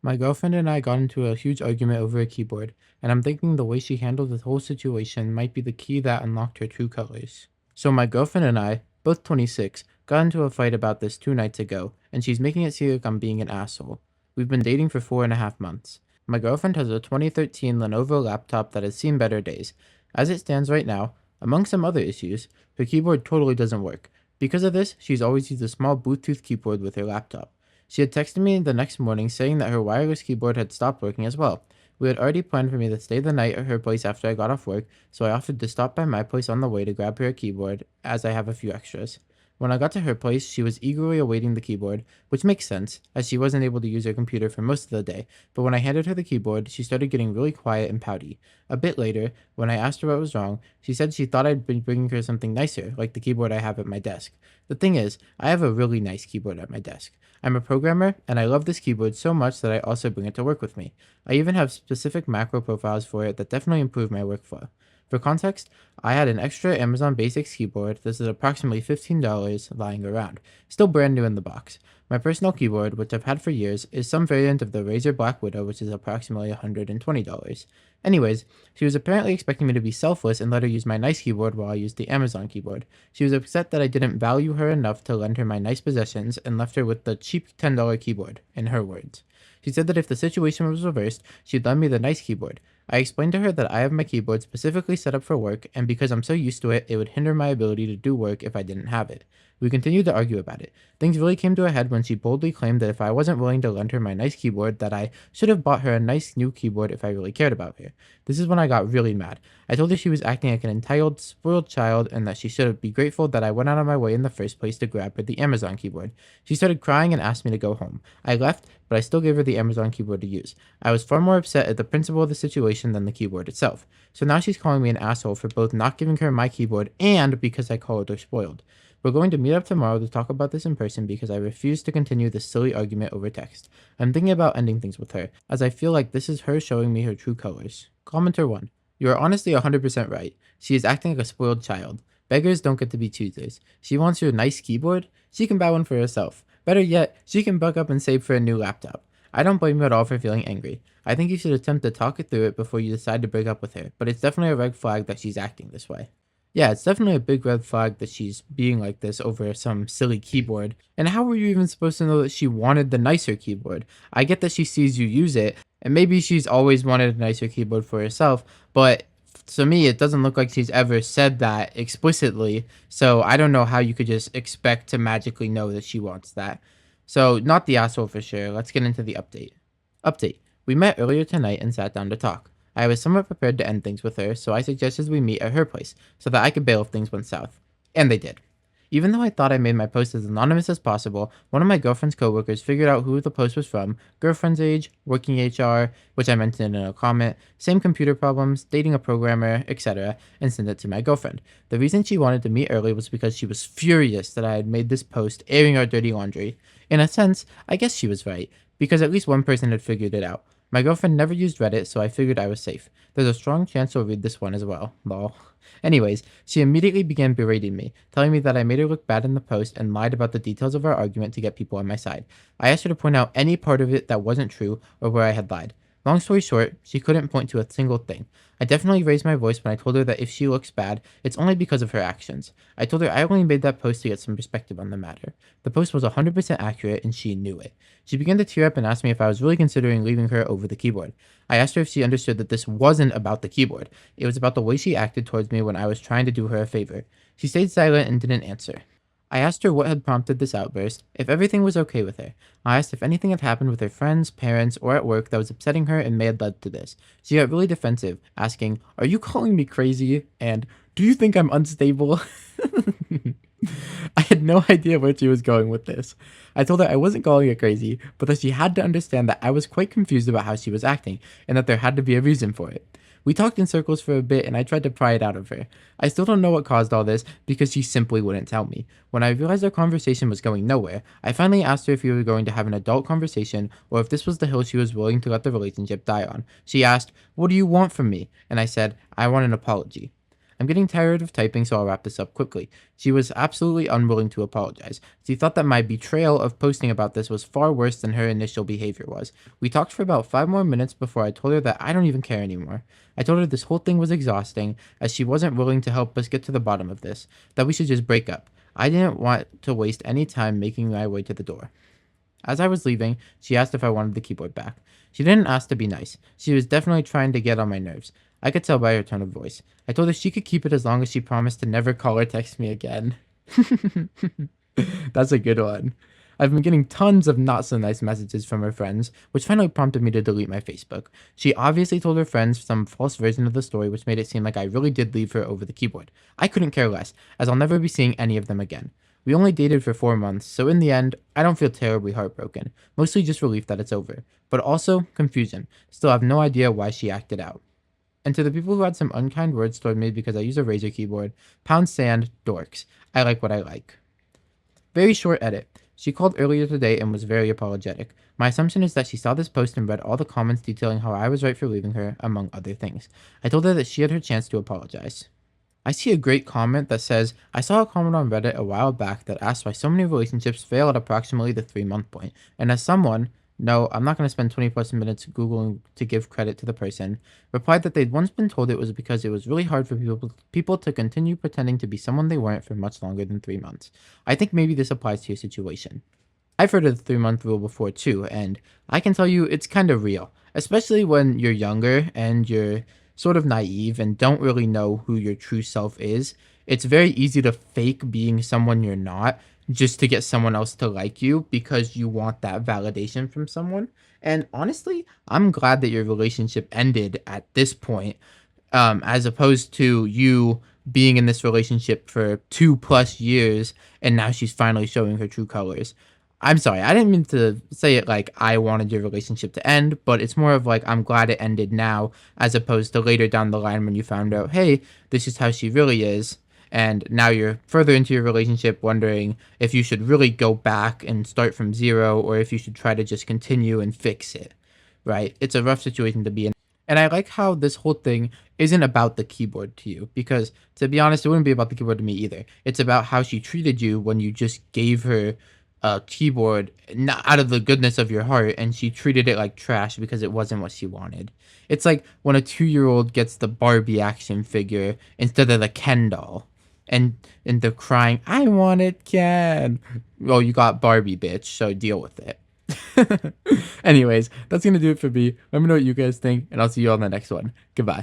My girlfriend and I got into a huge argument over a keyboard, and I'm thinking the way she handled the whole situation might be the key that unlocked her true colors. So my girlfriend and I, both 26, got into a fight about this 2 nights ago, and she's making it seem like I'm being an asshole. We've been dating for 4.5 months. My girlfriend has a 2013 Lenovo laptop that has seen better days. As it stands right now, among some other issues, her keyboard totally doesn't work. Because of this, she's always used a small Bluetooth keyboard with her laptop. She had texted me the next morning saying that her wireless keyboard had stopped working as well. We had already planned for me to stay the night at her place after I got off work, so I offered to stop by my place on the way to grab her a keyboard, as I have a few extras. When I got to her place, she was eagerly awaiting the keyboard, which makes sense, as she wasn't able to use her computer for most of the day, but when I handed her the keyboard, she started getting really quiet and pouty. A bit later, when I asked her what was wrong, she said she thought I'd been bringing her something nicer, like the keyboard I have at my desk. The thing is, I have a really nice keyboard at my desk. I'm a programmer, and I love this keyboard so much that I also bring it to work with me. I even have specific macro profiles for it that definitely improve my workflow. For context, I had an extra Amazon Basics keyboard. This is approximately $15 lying around, still brand new in the box. My personal keyboard, which I've had for years, is some variant of the Razer Black Widow, which is approximately $120. Anyways, she was apparently expecting me to be selfless and let her use my nice keyboard while I used the Amazon keyboard. She was upset that I didn't value her enough to lend her my nice possessions and left her with the cheap $10 keyboard, in her words. She said that if the situation was reversed, she'd lend me the nice keyboard. I explained to her that I have my keyboard specifically set up for work, and because I'm so used to it, it would hinder my ability to do work if I didn't have it. We continued to argue about it. Things really came to a head when she boldly claimed that if I wasn't willing to lend her my nice keyboard, that I should have bought her a nice new keyboard if I really cared about her. This is when I got really mad. I told her she was acting like an entitled, spoiled child and that she should be grateful that I went out of my way in the first place to grab her the Amazon keyboard. She started crying and asked me to go home. I left, but I still gave her the Amazon keyboard to use. I was far more upset at the principle of the situation than the keyboard itself. So now she's calling me an asshole for both not giving her my keyboard and because I called her spoiled. We're going to meet up tomorrow to talk about this in person because I refuse to continue this silly argument over text. I'm thinking about ending things with her, as I feel like this is her showing me her true colors. Commenter 1. You are honestly 100% right. She is acting like a spoiled child. Beggars don't get to be choosers. She wants your nice keyboard? She can buy one for herself. Better yet, she can buck up and save for a new laptop. I don't blame you at all for feeling angry. I think you should attempt to talk it through it before you decide to break up with her, but it's definitely a red flag that she's acting this way. Yeah, it's definitely a big red flag that she's being like this over some silly keyboard. And how were you even supposed to know that she wanted the nicer keyboard? I get that she sees you use it, and maybe she's always wanted a nicer keyboard for herself, but to me, it doesn't look like she's ever said that explicitly, so I don't know how you could just expect to magically know that she wants that. So, not the asshole for sure. Let's get into the update. Update. We met earlier tonight and sat down to talk. I was somewhat prepared to end things with her, so I suggested we meet at her place, so that I could bail if things went south. And they did. Even though I thought I made my post as anonymous as possible, one of my girlfriend's coworkers figured out who the post was from, girlfriend's age, working HR, which I mentioned in a comment, same computer problems, dating a programmer, etc., and sent it to my girlfriend. The reason she wanted to meet early was because she was furious that I had made this post airing our dirty laundry. In a sense, I guess she was right, because at least one person had figured it out. My girlfriend never used Reddit, so I figured I was safe. There's a strong chance she'll read this one as well. Lol. Anyways, she immediately began berating me, telling me that I made her look bad in the post and lied about the details of our argument to get people on my side. I asked her to point out any part of it that wasn't true or where I had lied. Long story short, she couldn't point to a single thing. I definitely raised my voice when I told her that if she looks bad, it's only because of her actions. I told her I only made that post to get some perspective on the matter. The post was 100% accurate and she knew it. She began to tear up and asked me if I was really considering leaving her over the keyboard. I asked her if she understood that this wasn't about the keyboard. It was about the way she acted towards me when I was trying to do her a favor. She stayed silent and didn't answer. I asked her what had prompted this outburst, if everything was okay with her. I asked if anything had happened with her friends, parents, or at work that was upsetting her and may have led to this. She got really defensive, asking, "Are you calling me crazy?" and "Do you think I'm unstable?" I had no idea where she was going with this. I told her I wasn't calling her crazy, but that she had to understand that I was quite confused about how she was acting, and that there had to be a reason for it. We talked in circles for a bit and I tried to pry it out of her. I still don't know what caused all this because she simply wouldn't tell me. When I realized our conversation was going nowhere, I finally asked her if we were going to have an adult conversation or if this was the hill she was willing to let the relationship die on. She asked, "What do you want from me?" And I said, "I want an apology." I'm getting tired of typing, so I'll wrap this up quickly. She was absolutely unwilling to apologize. She thought that my betrayal of posting about this was far worse than her initial behavior was. We talked for about 5 more minutes before I told her that I don't even care anymore. I told her this whole thing was exhausting, as she wasn't willing to help us get to the bottom of this, that we should just break up. I didn't want to waste any time making my way to the door. As I was leaving, she asked if I wanted the keyboard back. She didn't ask to be nice. She was definitely trying to get on my nerves. I could tell by her tone of voice. I told her she could keep it as long as she promised to never call or text me again. That's a good one. I've been getting tons of not so nice messages from her friends, which finally prompted me to delete my Facebook. She obviously told her friends some false version of the story, which made it seem like I really did leave her over the keyboard. I couldn't care less, as I'll never be seeing any of them again. We only dated for 4 months, so in the end, I don't feel terribly heartbroken. Mostly just relief that it's over. But also, confusion. Still have no idea why she acted out. And to the people who had some unkind words toward me because I use a Razer keyboard, pound sand, dorks. I like what I like. Very short edit. She called earlier today and was very apologetic. My assumption is that she saw this post and read all the comments detailing how I was right for leaving her, among other things. I told her that she had her chance to apologize. I see a great comment that says, I saw a comment on Reddit a while back that asked why so many relationships fail at approximately the 3 month point. And as someone, no, I'm not going to spend 20 plus minutes Googling to give credit to the person, replied that they'd once been told it was because it was really hard for people to continue pretending to be someone they weren't for much longer than 3 months. I think maybe this applies to your situation. I've heard of the 3 month rule before too, and I can tell you it's kind of real, especially when you're younger and you're sort of naive and don't really know who your true self is. It's very easy to fake being someone you're not just to get someone else to like you because you want that validation from someone. And honestly, I'm glad that your relationship ended at this point, as opposed to you being in this relationship for 2 plus years and now she's finally showing her true colors. I'm sorry, I didn't mean to say it like I wanted your relationship to end, but it's more of like I'm glad it ended now as opposed to later down the line when you found out, hey, this is how she really is. And now you're further into your relationship wondering if you should really go back and start from zero or if you should try to just continue and fix it, right? It's a rough situation to be in. And I like how this whole thing isn't about the keyboard to you because, to be honest, it wouldn't be about the keyboard to me either. It's about how she treated you when you just gave her a keyboard not out of the goodness of your heart and she treated it like trash because it wasn't what she wanted. It's like when a 2-year-old gets the Barbie action figure instead of the Ken doll. And they're crying, I want it, Ken. Well, you got Barbie, bitch, so deal with it. Anyways, that's gonna do it for me. Let me know what you guys think, and I'll see you on the next one. Goodbye.